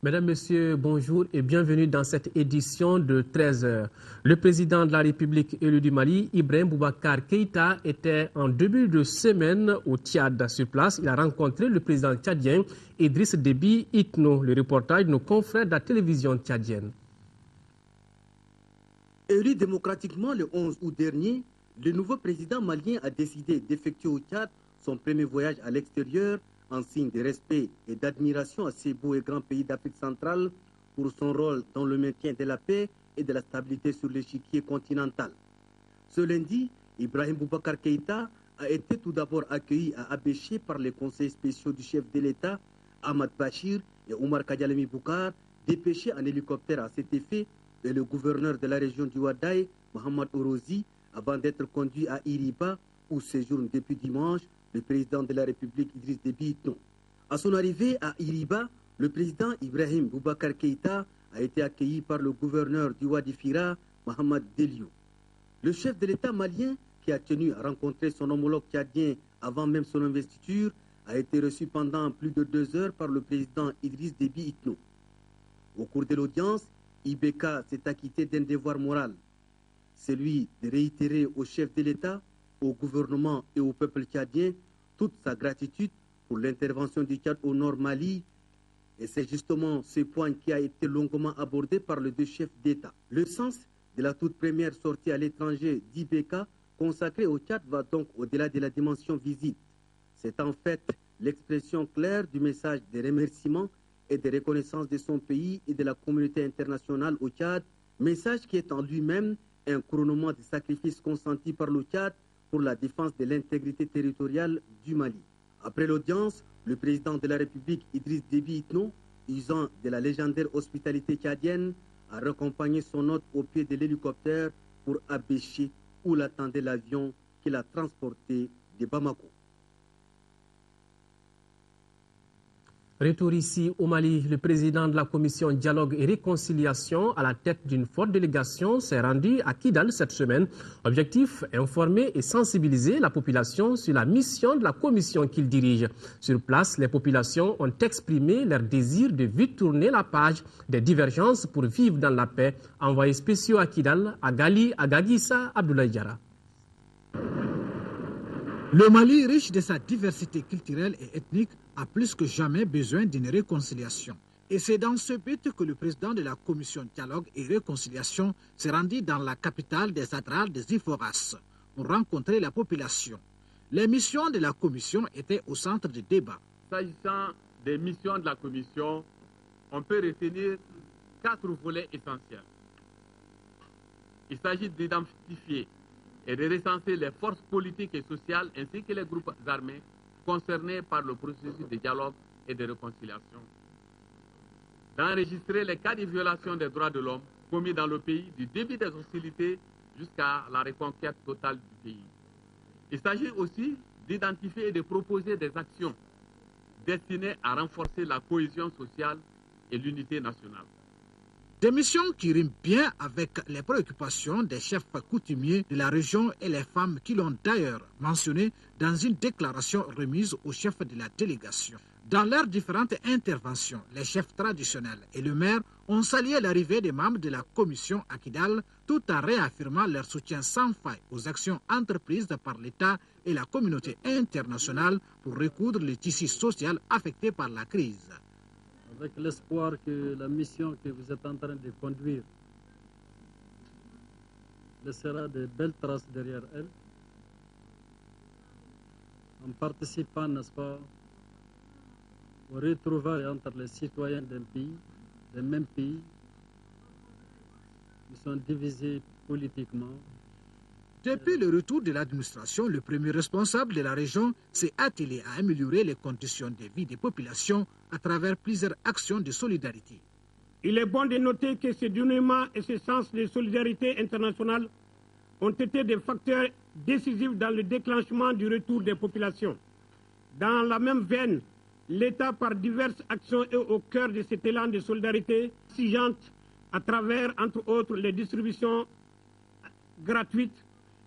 Mesdames, Messieurs, bonjour et bienvenue dans cette édition de 13h. Le président de la République élu du Mali, Ibrahim Boubacar Keïta, était en début de semaine au Tchad. Sur place, il a rencontré le président tchadien Idriss Déby Itno. Le reportage de nos confrères de la télévision tchadienne. Élu démocratiquement le 11 août dernier, le nouveau président malien a décidé d'effectuer au Tchad son premier voyage à l'extérieur en signe de respect et d'admiration à ces beaux et grands pays d'Afrique centrale pour son rôle dans le maintien de la paix et de la stabilité sur l'échiquier continental. Ce lundi, Ibrahim Boubacar Keïta a été tout d'abord accueilli à Abéché par les conseils spéciaux du chef de l'État, Ahmad Bachir et Omar Kadialemi Boukar, dépêchés en hélicoptère à cet effet, et le gouverneur de la région du Wadaï, Mohamed Orozi, avant d'être conduit à Iriba, où séjourne depuis dimanche le président de la République Idriss Déby Itno. À son arrivée à Iriba, le président Ibrahim Boubacar Keïta a été accueilli par le gouverneur du Wadi Fira, Mohamed Delio. Le chef de l'État malien, qui a tenu à rencontrer son homologue tchadien avant même son investiture, a été reçu pendant plus de 2 heures par le président Idriss Déby Itno. Au cours de l'audience, IBK s'est acquitté d'un devoir moral, celui de réitérer au chef de l'État, au gouvernement et au peuple tchadien toute sa gratitude pour l'intervention du Tchad au nord Mali. Et c'est justement ce point qui a été longuement abordé par les deux chefs d'État. Le sens de la toute première sortie à l'étranger d'IBK consacrée au Tchad va donc au-delà de la dimension visite. C'est en fait l'expression claire du message de remerciement et de reconnaissance de son pays et de la communauté internationale au Tchad, message qui est en lui-même un couronnement de sacrifices consentis par le Tchad pour la défense de l'intégrité territoriale du Mali. Après l'audience, le président de la République Idriss Déby Itno, usant de la légendaire hospitalité tchadienne, a raccompagné son hôte au pied de l'hélicoptère pour Abéché, où l'attendait l'avion qui l'a transporté de Bamako. Retour ici au Mali, le président de la commission Dialogue et Réconciliation à la tête d'une forte délégation s'est rendu à Kidal cette semaine. Objectif, informer et sensibiliser la population sur la mission de la commission qu'il dirige. Sur place, les populations ont exprimé leur désir de vite tourner la page des divergences pour vivre dans la paix. Envoyé spéciaux à Kidal, à Gali, à Gagissa, Abdoulaye Diarra. Le Mali, riche de sa diversité culturelle et ethnique, a plus que jamais besoin d'une réconciliation. Et c'est dans ce but que le président de la commission Dialogue et Réconciliation s'est rendu dans la capitale des Adrales des Iforas pour rencontrer la population. Les missions de la commission étaient au centre du débat. S'agissant des missions de la commission, on peut retenir 4 volets essentiels. Il s'agit d'identifier et de recenser les forces politiques et sociales ainsi que les groupes armés concernés par le processus de dialogue et de réconciliation, d'enregistrer les cas de violation des droits de l'homme commis dans le pays du début des hostilités jusqu'à la reconquête totale du pays. Il s'agit aussi d'identifier et de proposer des actions destinées à renforcer la cohésion sociale et l'unité nationale. Des missions qui riment bien avec les préoccupations des chefs coutumiers de la région et les femmes qui l'ont d'ailleurs mentionné dans une déclaration remise au chef de la délégation. Dans leurs différentes interventions, les chefs traditionnels et le maire ont salué l'arrivée des membres de la commission à Kidal tout en réaffirmant leur soutien sans faille aux actions entreprises par l'État et la communauté internationale pour recoudre le tissu social affecté par la crise. Avec l'espoir que la mission que vous êtes en train de conduire laissera de belles traces derrière elle, en participant, n'est-ce pas, au retrouvailles entre les citoyens d'un pays, des mêmes pays, qui sont divisés politiquement. Depuis le retour de l'administration, le premier responsable de la région s'est attelé à améliorer les conditions de vie des populations à travers plusieurs actions de solidarité. Il est bon de noter que ce dénouement et ce sens de solidarité internationale ont été des facteurs décisifs dans le déclenchement du retour des populations. Dans la même veine, l'État, par diverses actions, est au cœur de cet élan de solidarité exigeante à travers, entre autres, les distributions gratuites,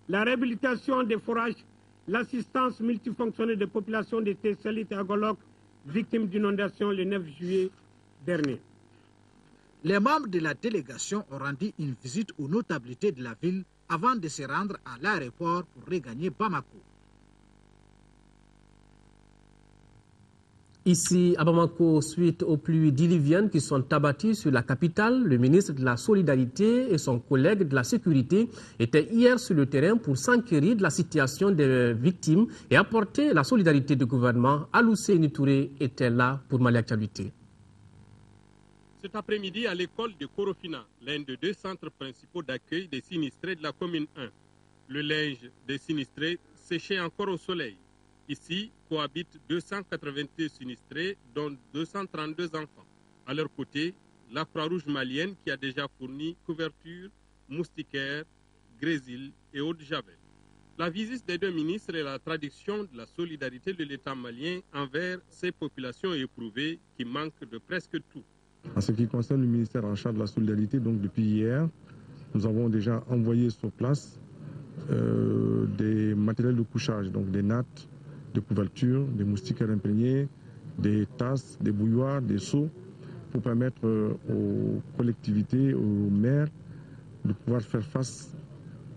la réhabilitation des forages, l'assistance multifonctionnelle des populations de Tessalit et Agolok, victimes d'inondations le 9 juillet dernier. Les membres de la délégation ont rendu une visite aux notabilités de la ville avant de se rendre à l'aéroport pour regagner Bamako. Ici, à Bamako, suite aux pluies diluviennes qui sont abattues sur la capitale, le ministre de la Solidarité et son collègue de la Sécurité étaient hier sur le terrain pour s'enquérir de la situation des victimes et apporter la solidarité du gouvernement. Aloussé Touré était là pour Malia Tchaluité. Cet après-midi, à l'école de Korofina, l'un des deux centres principaux d'accueil des sinistrés de la commune 1. Le linge des sinistrés séchait encore au soleil. Ici, cohabitent 282 sinistrés, dont 232 enfants. À leur côté, la Croix-Rouge malienne qui a déjà fourni couverture, moustiquaires, grésil et eau de javel. La visite des deux ministres est la traduction de la solidarité de l'État malien envers ces populations éprouvées qui manquent de presque tout. En ce qui concerne le ministère en charge de la solidarité, donc depuis hier, nous avons déjà envoyé sur place des matériels de couchage, donc des nattes, de couverture, des moustiquaires imprégnés, des tasses, des bouilloires, des seaux, pour permettre aux collectivités, aux maires de pouvoir faire face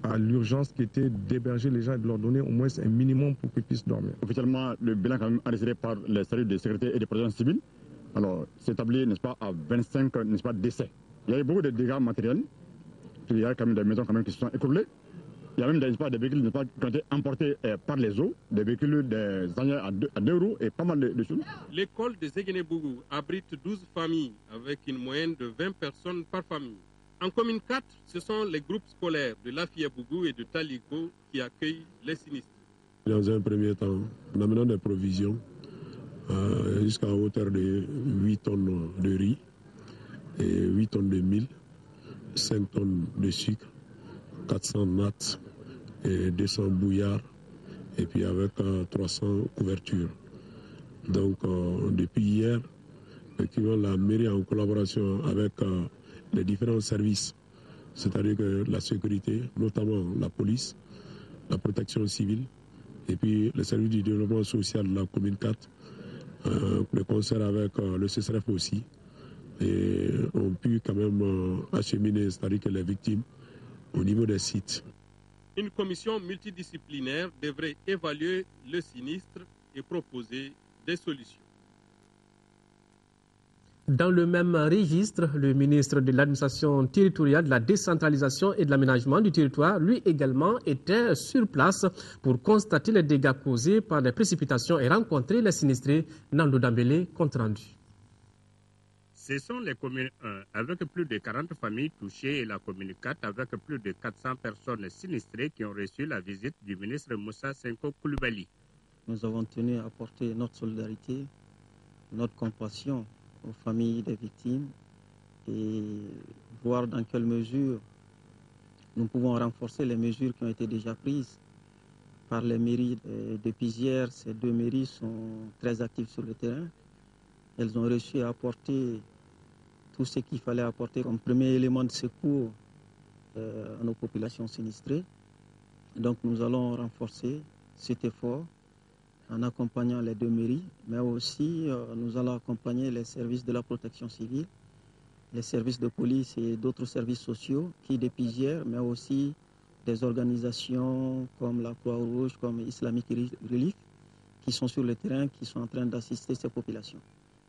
à l'urgence qui était d'héberger les gens et de leur donner au moins un minimum pour qu'ils puissent dormir. Officiellement, le bilan quand même enregistré par les services de sécurité et de protection civile, alors s'établit, n'est-ce pas, à 25, n'est-ce pas, décès. Il y a eu beaucoup de dégâts matériels, il y a quand même des maisons quand même qui se sont écroulées. Il y a même des véhicules qui ont été emportés par les eaux, des véhicules, des engins à deux roues et pas mal de choses. L'école de Zeguenebougou abrite 12 familles avec une moyenne de 20 personnes par famille. En commune 4, ce sont les groupes scolaires de Lafia-Bougou et de Taliko qui accueillent les sinistrés. Dans un premier temps, en amenant des provisions jusqu'à hauteur de 8 tonnes de riz, et 8 tonnes de mil, 5 tonnes de sucre, 400 nattes et 200 bouillards, et puis avec 300 couvertures. Donc depuis hier, effectivement, la mairie en collaboration avec les différents services, c'est-à-dire que la sécurité, notamment la police, la protection civile, et puis le service du développement social de la commune 4, le concert avec le CSRF aussi, et ont pu quand même acheminer, c'est-à-dire que les victimes au niveau des sites. Une commission multidisciplinaire devrait évaluer le sinistre et proposer des solutions. Dans le même registre, le ministre de l'administration territoriale, de la décentralisation et de l'aménagement du territoire, lui également était sur place pour constater les dégâts causés par les précipitations et rencontrer les sinistrés. Nando Dambélé, compte rendu. Ce sont les communes 1 avec plus de 40 familles touchées et la commune 4 avec plus de 400 personnes sinistrées qui ont reçu la visite du ministre Moussa Senko Koulibaly. Nous avons tenu à apporter notre solidarité, notre compassion aux familles des victimes et voir dans quelle mesure nous pouvons renforcer les mesures qui ont été déjà prises par les mairies. Depuis hier, ces deux mairies sont très actives sur le terrain. Elles ont réussi à apporter tout ce qu'il fallait apporter comme premier élément de secours à nos populations sinistrées. Donc nous allons renforcer cet effort en accompagnant les deux mairies, mais aussi nous allons accompagner les services de la protection civile, les services de police et d'autres services sociaux qui depuis hier, mais aussi des organisations comme la Croix-Rouge, comme Islamic Relief, qui sont sur le terrain, qui sont en train d'assister ces populations.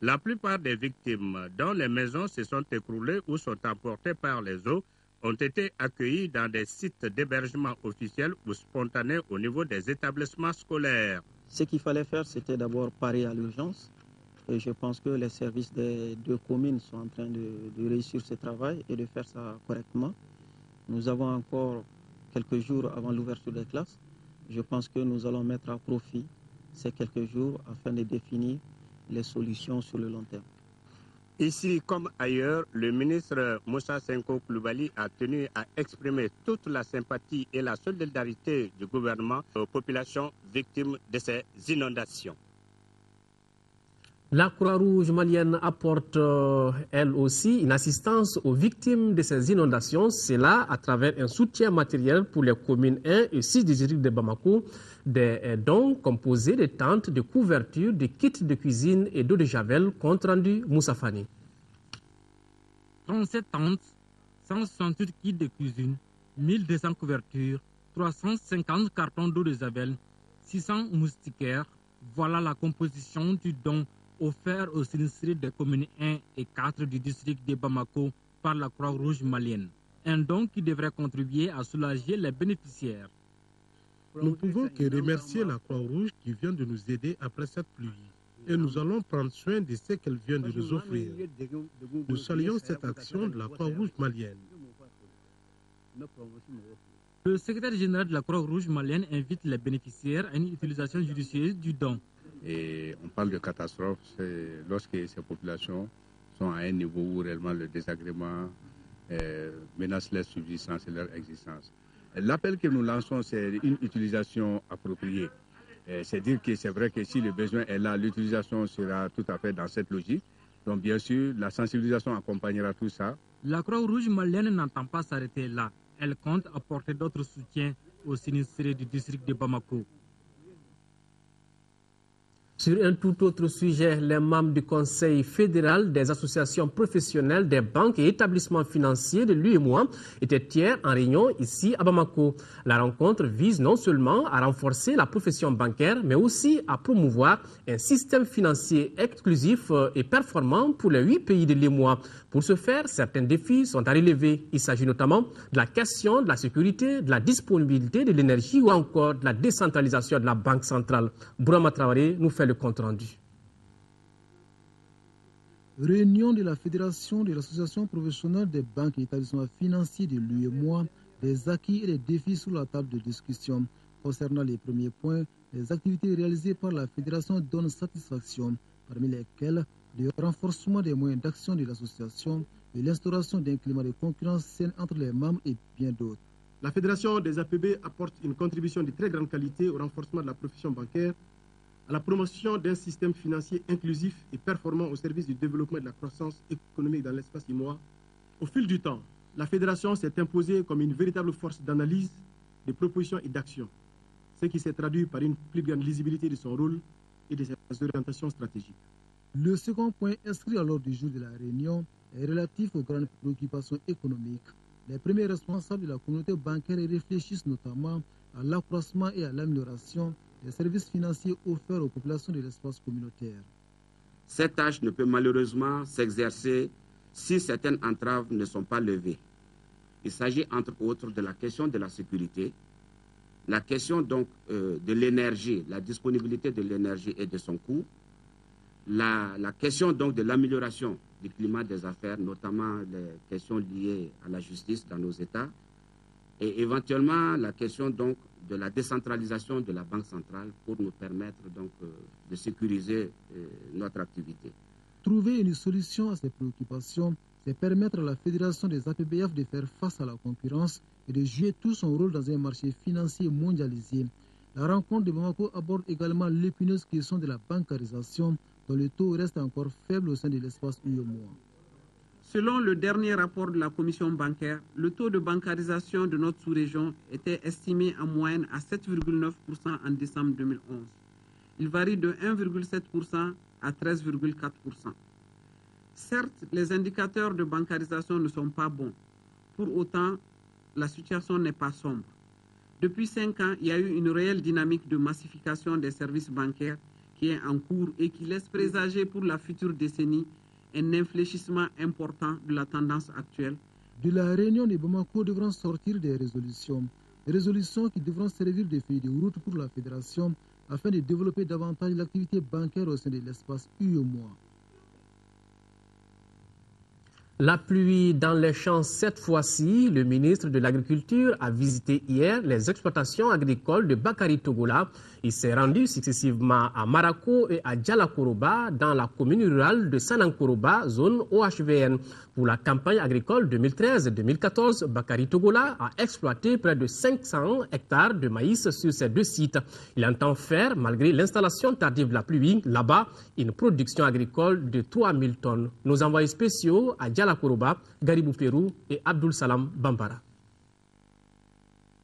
La plupart des victimes dont les maisons se sont écroulées ou sont emportées par les eaux ont été accueillis dans des sites d'hébergement officiels ou spontanés au niveau des établissements scolaires. Ce qu'il fallait faire, c'était d'abord parer à l'urgence. Et je pense que les services des deux communes sont en train de réussir ce travail et de faire ça correctement. Nous avons encore quelques jours avant l'ouverture des classes. Je pense que nous allons mettre à profit ces quelques jours afin de définir les solutions sur le long terme. Ici comme ailleurs, le ministre Moussa Senko Koulibaly a tenu à exprimer toute la sympathie et la solidarité du gouvernement aux populations victimes de ces inondations. La Croix-Rouge malienne apporte elle aussi une assistance aux victimes de ces inondations. C'est là à travers un soutien matériel pour les communes 1 et 6 du district de Bamako, des dons composés de tentes, de couvertures, de kits de cuisine et d'eau de javel, compte rendu Moussa Fani. 37 tentes, 168 kits de cuisine, 1200 couvertures, 350 cartons d'eau de javel, 600 moustiquaires. Voilà la composition du don offert aux sinistrés des communes 1 et 4 du district de Bamako par la Croix-Rouge malienne. Un don qui devrait contribuer à soulager les bénéficiaires. Nous ne pouvons que remercier la Croix-Rouge qui vient de nous aider après cette pluie. Et nous allons prendre soin de ce qu'elle vient de nous offrir. Nous saluons cette action de la Croix-Rouge malienne. Le secrétaire général de la Croix-Rouge malienne invite les bénéficiaires à une utilisation judicieuse du don. Et on parle de catastrophe, c'est lorsque ces populations sont à un niveau où réellement le désagrément menace leur subsistance et leur existence. L'appel que nous lançons, c'est une utilisation appropriée. C'est dire que c'est vrai que si le besoin est là, l'utilisation sera tout à fait dans cette logique. Donc bien sûr, la sensibilisation accompagnera tout ça. La Croix-Rouge malienne n'entend pas s'arrêter là. Elle compte apporter d'autres soutiens aux sinistrés du district de Bamako. Sur un tout autre sujet, les membres du Conseil fédéral des associations professionnelles des banques et établissements financiers de l'UEMOA étaient hier en réunion ici à Bamako. La rencontre vise non seulement à renforcer la profession bancaire, mais aussi à promouvoir un système financier exclusif et performant pour les 8 pays de l'UEMOA. Pour ce faire, certains défis sont à relever. Il s'agit notamment de la question de la sécurité, de la disponibilité de l'énergie ou encore de la décentralisation de la Banque centrale. Bourama Traoré nous fait le compte rendu. Réunion de la Fédération de l'Association professionnelle des banques et établissements financiers de l'UEMOA, des acquis et des défis sur la table de discussion. Concernant les premiers points, les activités réalisées par la Fédération donnent satisfaction, parmi lesquelles le renforcement des moyens d'action de l'association et l'instauration d'un climat de concurrence saine entre les membres et bien d'autres. La Fédération des APB apporte une contribution de très grande qualité au renforcement de la profession bancaire, à la promotion d'un système financier inclusif et performant au service du développement et de la croissance économique dans l'espace IMOA. Au fil du temps, la Fédération s'est imposée comme une véritable force d'analyse, de propositions et d'action, ce qui s'est traduit par une plus grande lisibilité de son rôle et de ses orientations stratégiques. Le second point inscrit à l'ordre du jour de la réunion est relatif aux grandes préoccupations économiques. Les premiers responsables de la communauté bancaire réfléchissent notamment à l'accroissement et à l'amélioration des services financiers offerts aux populations de l'espace communautaire. Cette tâche ne peut malheureusement s'exercer si certaines entraves ne sont pas levées. Il s'agit entre autres de la question de la sécurité, la question donc de l'énergie, la disponibilité de l'énergie et de son coût, la question donc de l'amélioration du climat des affaires, notamment les questions liées à la justice dans nos États, et éventuellement la question donc de la décentralisation de la Banque centrale pour nous permettre donc de sécuriser notre activité. Trouver une solution à ces préoccupations, c'est permettre à la Fédération des APBF de faire face à la concurrence et de jouer tout son rôle dans un marché financier mondialisé. La rencontre de Bamako aborde également l'épineuse question de la bancarisation, dont le taux reste encore faible au sein de l'espace UEMOA. Selon le dernier rapport de la Commission bancaire, le taux de bancarisation de notre sous-région était estimé en moyenne à 7,9% en décembre 2011. Il varie de 1,7% à 13,4%. Certes, les indicateurs de bancarisation ne sont pas bons. Pour autant, la situation n'est pas sombre. Depuis 5 ans, il y a eu une réelle dynamique de massification des services bancaires qui est en cours et qui laisse présager pour la future décennie un infléchissement important de la tendance actuelle. De la réunion de Bamako devront sortir des résolutions qui devront servir de feuille de route pour la Fédération afin de développer davantage l'activité bancaire au sein de l'espace UEMOA. La pluie dans les champs cette fois-ci, le ministre de l'Agriculture a visité hier les exploitations agricoles de Bakary Togola. Il s'est rendu successivement à Marako et à Djalakoroba dans la commune rurale de Sanankoroba, zone OHVN. Pour la campagne agricole 2013-2014, Bakary Togola a exploité près de 500 hectares de maïs sur ces 2 sites. Il entend faire, malgré l'installation tardive de la pluie, là-bas, une production agricole de 3000 tonnes. Nos envoyés spéciaux à Djalakoroba, Garibou Pérou et Abdul Salam Bambara.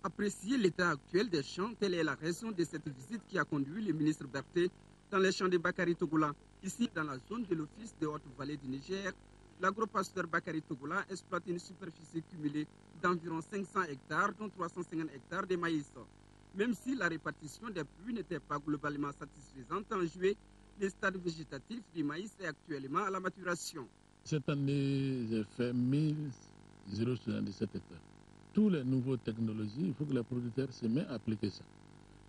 Apprécier l'état actuel des champs, telle est la raison de cette visite qui a conduit le ministre Berthet dans les champs de Bakary Togola. Ici, dans la zone de l'office de Haute-Vallée du Niger, l'agropasteur Bakary Togola exploite une superficie cumulée d'environ 500 hectares, dont 350 hectares de maïs. Même si la répartition des pluies n'était pas globalement satisfaisante en juillet, le stade végétatif du maïs est actuellement à la maturation. Cette année, j'ai fait 1077 hectares. Toutes les nouvelles technologies, il faut que les producteurs se mettent à appliquer ça.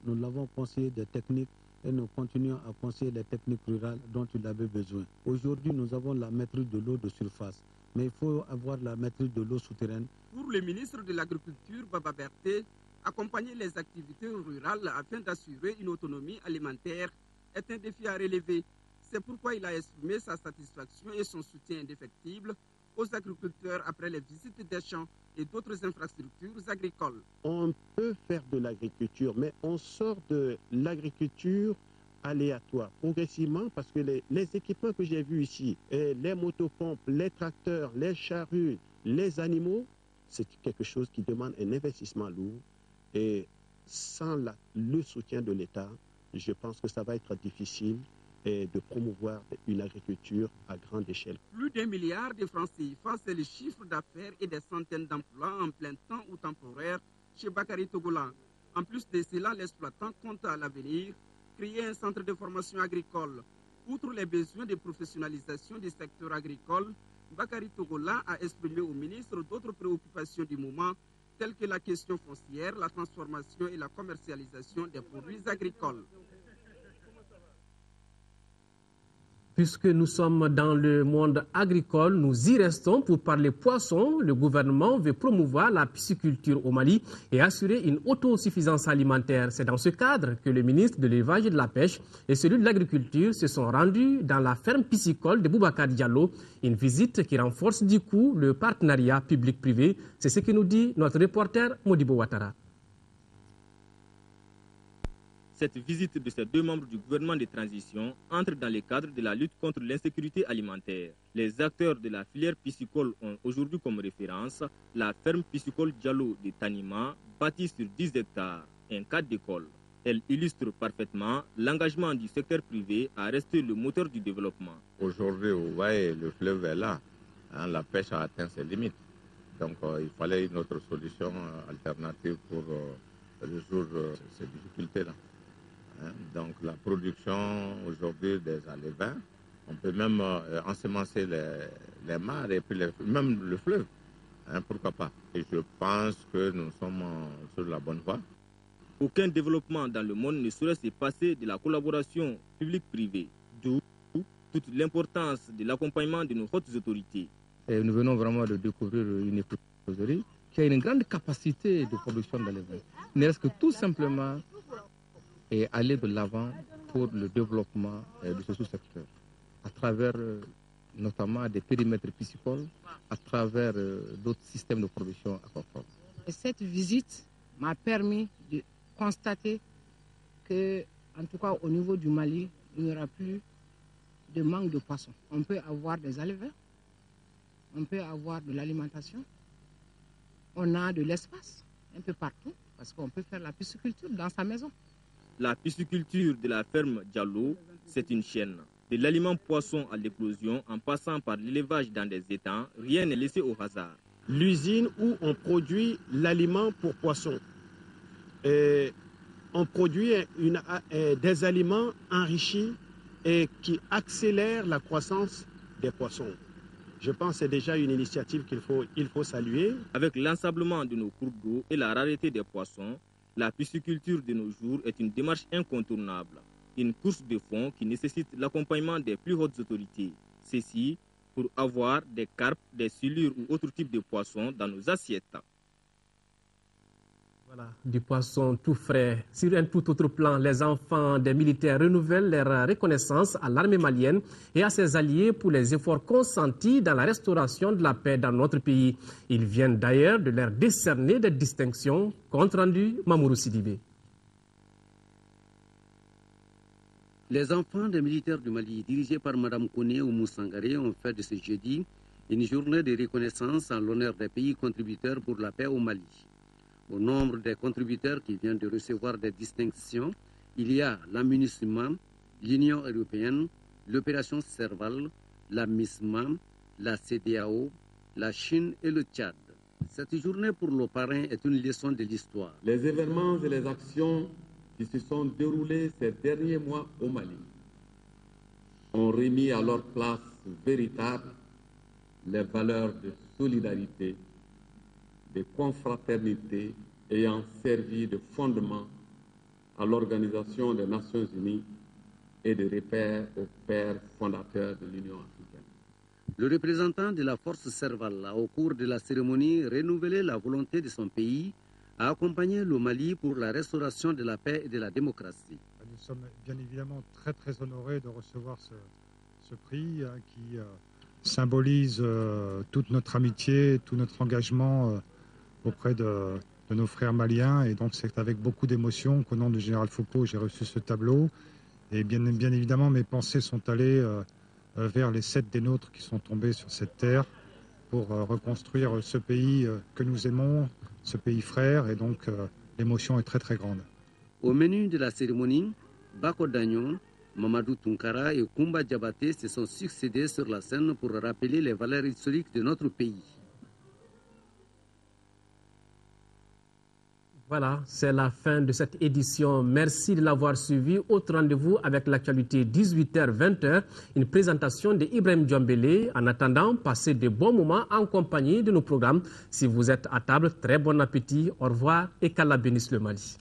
Nous l'avons conseillé des techniques et nous continuons à conseiller les techniques rurales dont il avait besoin. Aujourd'hui, nous avons la maîtrise de l'eau de surface, mais il faut avoir la maîtrise de l'eau souterraine. Pour le ministre de l'Agriculture, Baba Berté, accompagner les activités rurales afin d'assurer une autonomie alimentaire est un défi à relever. C'est pourquoi il a exprimé sa satisfaction et son soutien indéfectible aux agriculteurs après les visites des champs et d'autres infrastructures agricoles. On peut faire de l'agriculture, mais on sort de l'agriculture aléatoire, progressivement, parce que les équipements que j'ai vus ici, les motopompes, les tracteurs, les charrues, les animaux, c'est quelque chose qui demande un investissement lourd. Et sans le soutien de l'État, je pense que ça va être difficile de promouvoir une agriculture à grande échelle. Plus d'1 milliard de francs CFA, c'est le chiffre d'affaires et des centaines d'emplois en plein temps ou temporaire chez Bakary Togola. En plus de cela, l'exploitant compte à l'avenir créer un centre de formation agricole. Outre les besoins de professionnalisation du secteur agricole, Bakary Togola a exprimé au ministre d'autres préoccupations du moment, telles que la question foncière, la transformation et la commercialisation des produits agricoles. Puisque nous sommes dans le monde agricole, nous y restons pour parler poissons. Le gouvernement veut promouvoir la pisciculture au Mali et assurer une autosuffisance alimentaire. C'est dans ce cadre que le ministre de l'Élevage et de la Pêche et celui de l'Agriculture se sont rendus dans la ferme piscicole de Boubacar Diallo. Une visite qui renforce du coup le partenariat public-privé. C'est ce que nous dit notre reporter Modibo Ouattara. Cette visite de ces deux membres du gouvernement de transition entre dans le cadre de la lutte contre l'insécurité alimentaire. Les acteurs de la filière piscicole ont aujourd'hui comme référence la ferme piscicole Diallo de Tanima, bâtie sur 10 hectares, un cadre d'école. Elle illustre parfaitement l'engagement du secteur privé à rester le moteur du développement. Aujourd'hui, vous voyez, le fleuve est là. La pêche a atteint ses limites. Donc il fallait une autre solution alternative pour résoudre ces difficultés-là. Donc la production aujourd'hui des alevins, on peut même ensemencer les mares et puis même le fleuve, pourquoi pas. Et je pense que nous sommes sur la bonne voie. Aucun développement dans le monde ne saurait se passer de la collaboration publique-privée, d'où toute l'importance de l'accompagnement de nos hautes autorités. Et nous venons vraiment de découvrir une épicerie qui a une grande capacité de production d'alevins. Il ne reste que tout simplement et aller de l'avant pour le développement de ce sous-secteur, à travers notamment des périmètres piscicoles, à travers d'autres systèmes de production aquaforme. Cette visite m'a permis de constater que, en tout cas au niveau du Mali, il n'y aura plus de manque de poissons. On peut avoir des alevins, on peut avoir de l'alimentation, on a de l'espace un peu partout, parce qu'on peut faire la pisciculture dans sa maison. La pisciculture de la ferme Diallo, c'est une chaîne. De l'aliment poisson à l'éclosion, en passant par l'élevage dans des étangs, rien n'est laissé au hasard. L'usine où on produit l'aliment pour poissons. On produit des aliments enrichis et qui accélèrent la croissance des poissons. Je pense que c'est déjà une initiative qu'il faut saluer. Avec l'ensablement de nos cours d'eau et la rareté des poissons, la pisciculture de nos jours est une démarche incontournable, une course de fond qui nécessite l'accompagnement des plus hautes autorités. Ceci pour avoir des carpes, des silures ou autres types de poissons dans nos assiettes. Voilà, du poisson tout frais. Sur un tout autre plan, les enfants des militaires renouvellent leur reconnaissance à l'armée malienne et à ses alliés pour les efforts consentis dans la restauration de la paix dans notre pays. Ils viennent d'ailleurs de leur décerner des distinctions. Compte rendu, Mamourou Sidibé. Les enfants des militaires du Mali, dirigés par Mme Kone Oumou Sangaré, ont fait de ce jeudi une journée de reconnaissance en l'honneur des pays contributeurs pour la paix au Mali. Au nombre des contributeurs qui viennent de recevoir des distinctions, il y a la MINUSMA, l'Union européenne, l'opération Serval, la MISMA, la CEDEAO, la Chine et le Tchad. Cette journée pour nos parrains est une leçon de l'histoire. Les événements et les actions qui se sont déroulés ces derniers mois au Mali ont remis à leur place véritable les valeurs de solidarité, de confraternité ayant servi de fondement à l'Organisation des Nations Unies et de repère aux pères fondateurs de l'Union africaine. Le représentant de la force Serval a, au cours de la cérémonie, renouvelé la volonté de son pays à accompagner le Mali pour la restauration de la paix et de la démocratie. Nous sommes bien évidemment très honorés de recevoir ce prix qui symbolise toute notre amitié, tout notre engagement auprès de nos frères maliens. Et donc c'est avec beaucoup d'émotion qu'au nom du général Foucault, j'ai reçu ce tableau. Et bien évidemment, mes pensées sont allées vers les 7 des nôtres qui sont tombés sur cette terre pour reconstruire ce pays que nous aimons, ce pays frère. Et donc l'émotion est très grande. Au menu de la cérémonie, Bako Dagnon, Mamadou Tunkara et Koumba Diabaté se sont succédés sur la scène pour rappeler les valeurs historiques de notre pays. Voilà, c'est la fin de cette édition. Merci de l'avoir suivi. Autre rendez-vous avec l'actualité 18h-20h, une présentation de Ibrahim Djambélé. En attendant, passez de bons moments en compagnie de nos programmes. Si vous êtes à table, très bon appétit. Au revoir et qu'Allah bénisse le Mali.